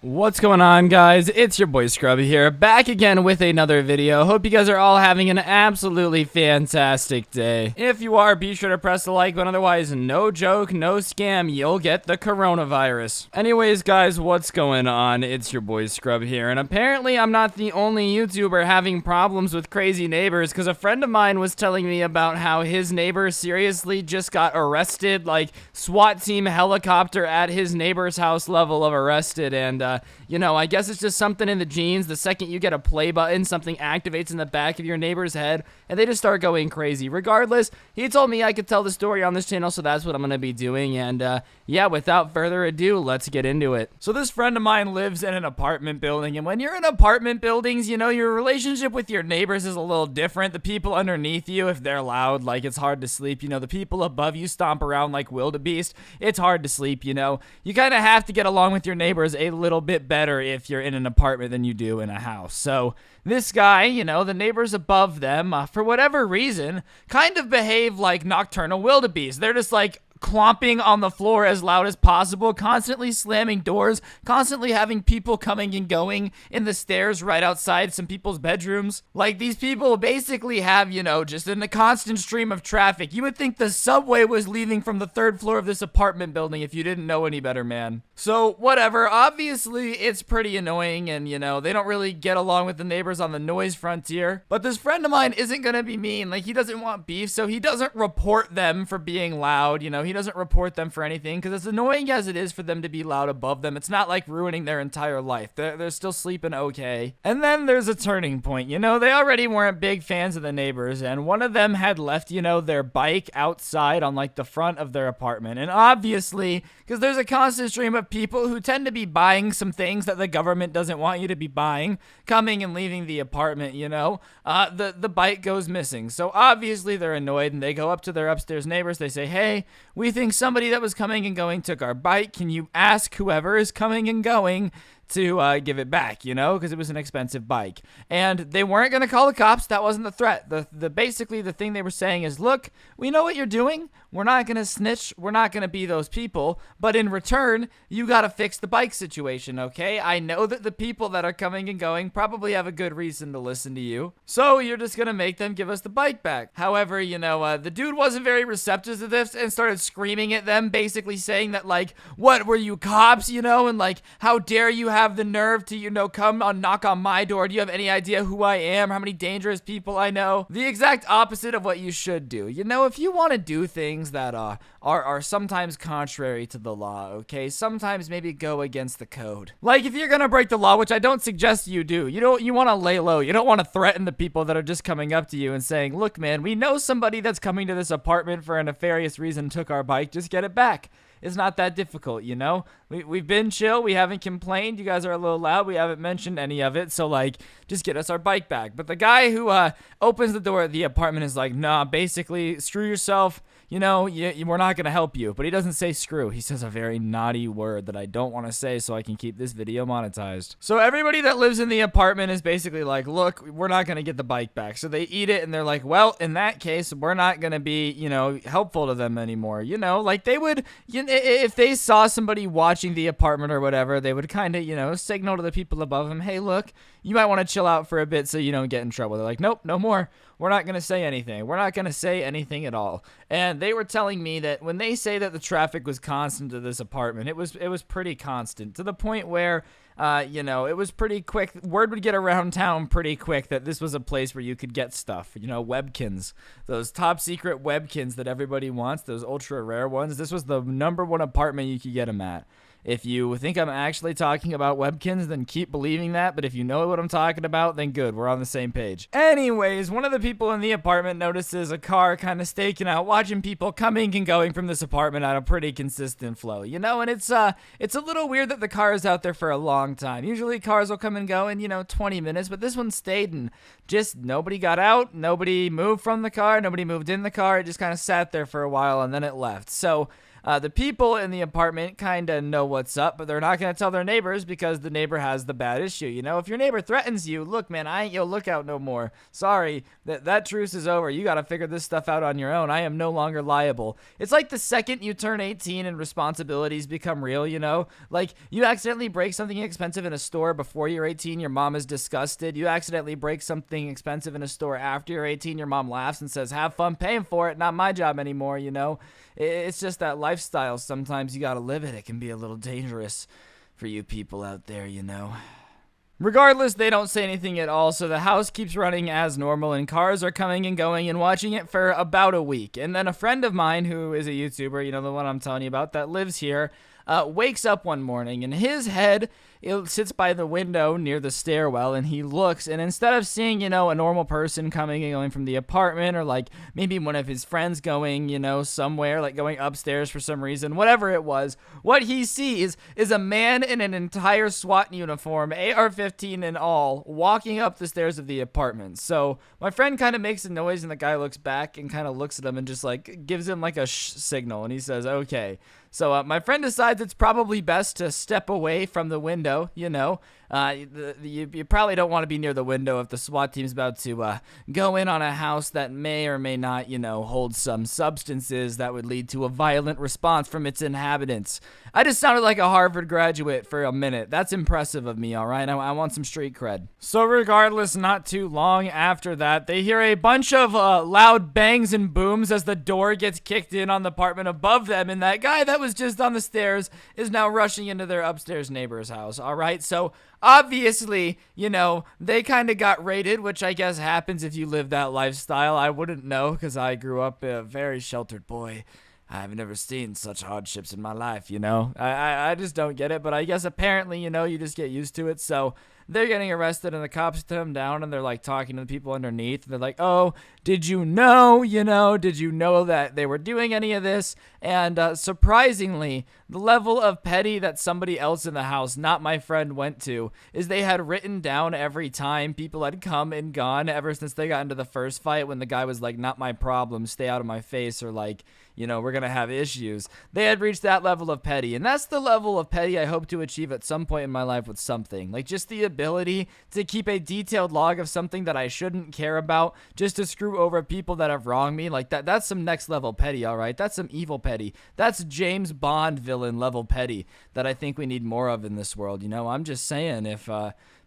What's going on, guys? It's your boy Scrubby here, back again with another video. Hope you guys are all having an absolutely fantastic day. If you are, be sure to press the like button, otherwise, no joke, no scam, you'll get the coronavirus. Anyways, guys, what's going on? It's your boy Scrub here, and apparently I'm not the only YouTuber having problems with crazy neighbors, because a friend of mine was telling me about how his neighbor seriously just got arrested, like SWAT team helicopter at his neighbor's house level of arrested, and you know, I guess it's just something in the genes. The second you get a play button, something activates in the back of your neighbor's head, and they just start going crazy. Regardless, he told me I could tell the story on this channel, so that's what I'm going to be doing. And, yeah, without further ado, let's get into it. So this friend of mine lives in an apartment building, and when you're in apartment buildings, you know, your relationship with your neighbors is a little different. The people underneath you, if they're loud, like, it's hard to sleep. You know, the people above you stomp around like wildebeest. It's hard to sleep, you know. You kind of have to get along with your neighbors a little bit better if you're in an apartment than you do in a house. So this guy, you know, the neighbors above them, for whatever reason, kind of behave like nocturnal wildebeest. They're just like clomping on the floor as loud as possible, constantly slamming doors, constantly having people coming and going in the stairs right outside some people's bedrooms. Like, these people basically have, you know, just in a constant stream of traffic. You would think the subway was leaving from the third floor of this apartment building if you didn't know any better, man. So, whatever. Obviously, it's pretty annoying, and, you know, they don't really get along with the neighbors on the noise frontier. But this friend of mine isn't gonna be mean. Like, he doesn't want beef, so he doesn't report them for being loud, you know. He doesn't report them for anything, because as annoying as it is for them to be loud above them, it's not like ruining their entire life. They're still sleeping okay. And then there's a turning point. You know, they already weren't big fans of the neighbors, and one of them had left, you know, their bike outside on like the front of their apartment. And obviously, because there's a constant stream of people who tend to be buying some things that the government doesn't want you to be buying, coming and leaving the apartment, you know, the bike goes missing. So obviously they're annoyed, and they go up to their upstairs neighbors. They say, hey, we think somebody that was coming and going took our bike. Can you ask whoever is coming and going to give it back, you know, because it was an expensive bike. And they weren't going to call the cops. That wasn't the threat. Basically the thing they were saying is, look, we know what you're doing. We're not going to snitch. We're not going to be those people. But in return, you got to fix the bike situation, okay? I know that the people that are coming and going probably have a good reason to listen to you. So you're just going to make them give us the bike back. However, you know, the dude wasn't very receptive to this and started screaming at them, basically saying that, like, what, were you cops, you know? And, like, how dare you have the nerve to, you know, come on, knock on my door? Do you have any idea who I am? How many dangerous people I know? The exact opposite of what you should do. You know, if you want to do things that are sometimes contrary to the law, okay, sometimes maybe go against the code. Like, if you're gonna break the law, which I don't suggest you do, you want to lay low. You don't want to threaten the people that are just coming up to you and saying, look, man, we know somebody that's coming to this apartment for a nefarious reason took our bike, just get it back. It's not that difficult, you know? We've been chill. We haven't complained. You guys are a little loud. We haven't mentioned any of it. So, like, just get us our bike back. But the guy who opens the door at the apartment is like, nah, basically, screw yourself. You know, we're not going to help you. But he doesn't say screw. He says a very naughty word that I don't want to say so I can keep this video monetized. So everybody that lives in the apartment is basically like, look, we're not going to get the bike back. So they eat it, and they're like, well, in that case, we're not going to be, you know, helpful to them anymore. You know, like they would, you know, if they saw somebody watching the apartment or whatever, they would kind of, you know, signal to the people above them, hey, look, you might want to chill out for a bit so you don't get in trouble. They're like, nope, no more. We're not going to say anything. We're not going to say anything at all. And they were telling me that when they say that the traffic was constant to this apartment, it was pretty constant, to the point where, you know, it was pretty quick. Word would get around town pretty quick that this was a place where you could get stuff, you know, webkins, those top secret webkins that everybody wants, those ultra rare ones. This was the #1 apartment you could get them at. If you think I'm actually talking about webkins, then keep believing that. But if you know what I'm talking about, then good. We're on the same page. Anyways, one of the people in the apartment notices a car kind of staking out, watching people coming and going from this apartment at a pretty consistent flow, you know? And it's a little weird that the car is out there for a long time. Usually cars will come and go in, you know, 20 minutes, but this one stayed, and just nobody got out, nobody moved from the car, nobody moved in the car. It just kind of sat there for a while, and then it left. So The people in the apartment kind of know what's up, but they're not going to tell their neighbors because the neighbor has the bad issue. You know, if your neighbor threatens you, look, man, I ain't your lookout no more. Sorry, that truce is over. You got to figure this stuff out on your own. I am no longer liable. It's like the second you turn 18 and responsibilities become real, you know? Like, you accidentally break something expensive in a store before you're 18, your mom is disgusted. You accidentally break something expensive in a store after you're 18, your mom laughs and says, have fun paying for it, not my job anymore, you know? It's just that lifestyle. Sometimes you gotta live it. It can be a little dangerous for you people out there, you know? Regardless, they don't say anything at all, so the house keeps running as normal, and cars are coming and going and watching it for about a week. And then a friend of mine who is a YouTuber, you know, the one I'm telling you about, that lives here, wakes up one morning, and his head sits by the window near the stairwell, and he looks, and instead of seeing, you know, a normal person coming and going from the apartment, or like maybe one of his friends going, you know, somewhere, like going upstairs for some reason, whatever it was, what he sees is a man in an entire SWAT uniform, AR-15 and all, walking up the stairs of the apartment. So my friend kind of makes a noise, and the guy looks back and kind of looks at him and just like gives him like a signal, and he says, okay. So my friend decides it's probably best to step away from the window, you know. You probably don't want to be near the window if the SWAT team's about to go in on a house that may or may not, you know, hold some substances that would lead to a violent response from its inhabitants. I just sounded like a Harvard graduate for a minute. That's impressive of me, all right? I want some street cred. So regardless, not too long after that, they hear a bunch of loud bangs and booms as the door gets kicked in on the apartment above them, and that guy that was just on the stairs is now rushing into their upstairs neighbor's house, all right? So obviously, you know, they kind of got raided, which I guess happens if you live that lifestyle. I wouldn't know because I grew up a very sheltered boy. I've never seen such hardships in my life, you know. I just don't get it, but I guess apparently, you know, you just get used to it. So they're getting arrested, and the cops sit them down, and they're like talking to the people underneath. They're like, oh, did you know that they were doing any of this? And surprisingly, the level of petty that somebody else in the house, not my friend, went to is they had written down every time people had come and gone ever since they got into the first fight, when the guy was like, not my problem, stay out of my face, or like, you know, we're going to have issues. They had reached that level of petty, and that's the level of petty I hope to achieve at some point in my life with something. Like, just the ability to keep a detailed log of something that I shouldn't care about just to screw over people that have wronged me. Like, that's some next level petty, all right? That's some evil petty. That's James Bond villain level petty that I think we need more of in this world, you know? I'm just saying, if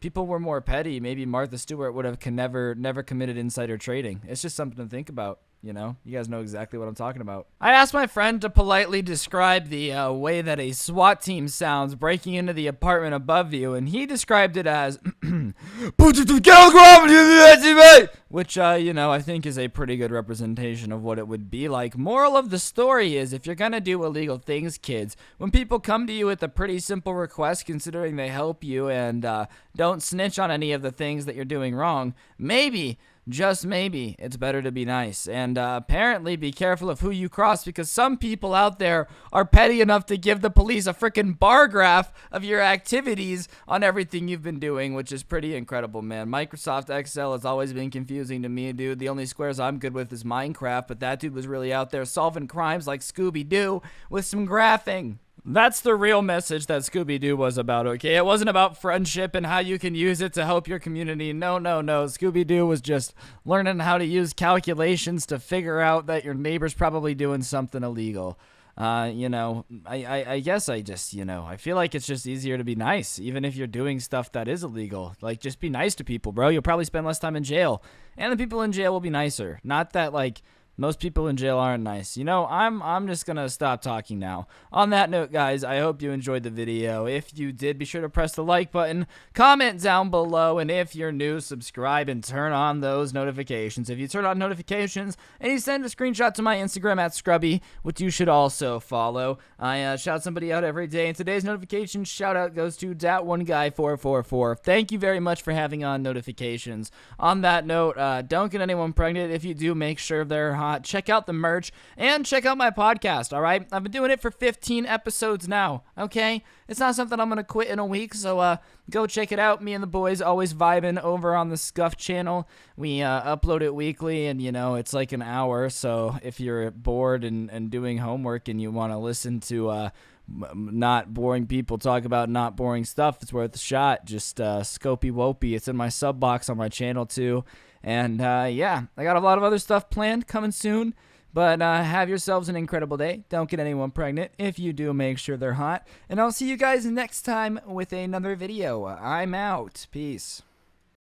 people were more petty, maybe Martha Stewart would have never committed insider trading. It's just something to think about. You know, you guys know exactly what I'm talking about. I asked my friend to politely describe the way that a SWAT team sounds breaking into the apartment above you, and he described it as, put it together, which, you know, I think is a pretty good representation of what it would be like. Moral of the story is, if you're gonna do illegal things, kids, when people come to you with a pretty simple request, considering they help you, and don't snitch on any of the things that you're doing wrong, maybe, just maybe, it's better to be nice. And apparently be careful of who you cross, because some people out there are petty enough to give the police a freaking bar graph of your activities on everything you've been doing, which is pretty incredible, man. Microsoft Excel has always been confusing to me, dude. The only squares I'm good with is Minecraft, but that dude was really out there solving crimes like Scooby-Doo with some graphing. That's the real message that Scooby-Doo was about, okay? It wasn't about friendship and how you can use it to help your community. No. Scooby-Doo was just learning how to use calculations to figure out that your neighbor's probably doing something illegal. You know, I guess I just, you know, I feel like it's just easier to be nice, even if you're doing stuff that is illegal. Like, just be nice to people, bro. You'll probably spend less time in jail, and the people in jail will be nicer. Not that, like, most people in jail aren't nice. You know, I'm just gonna stop talking now. On that note, guys, I hope you enjoyed the video. If you did, be sure to press the like button, comment down below, and if you're new, subscribe and turn on those notifications. If you turn on notifications and you send a screenshot to my Instagram at Scrubby, which you should also follow, I shout somebody out every day, and today's notification shout out goes to Dat1Guy444. Thank you very much for having on notifications. On that note, don't get anyone pregnant. If you do, make sure they're hot. Check out the merch and check out my podcast, all right? I've been doing it for 15 episodes now, okay? It's not something I'm going to quit in a week, so go check it out. Me and the boys always vibing over on the Scuff channel. We upload it weekly, and, you know, it's like an hour, so if you're bored and doing homework and you want to listen to not boring people talk about not boring stuff, it's worth a shot. Just Scopey Wopey. It's in my sub box on my channel too. And yeah, I got a lot of other stuff planned coming soon. But have yourselves an incredible day. Don't get anyone pregnant. If you do, make sure they're hot. And I'll see you guys next time with another video. I'm out. Peace.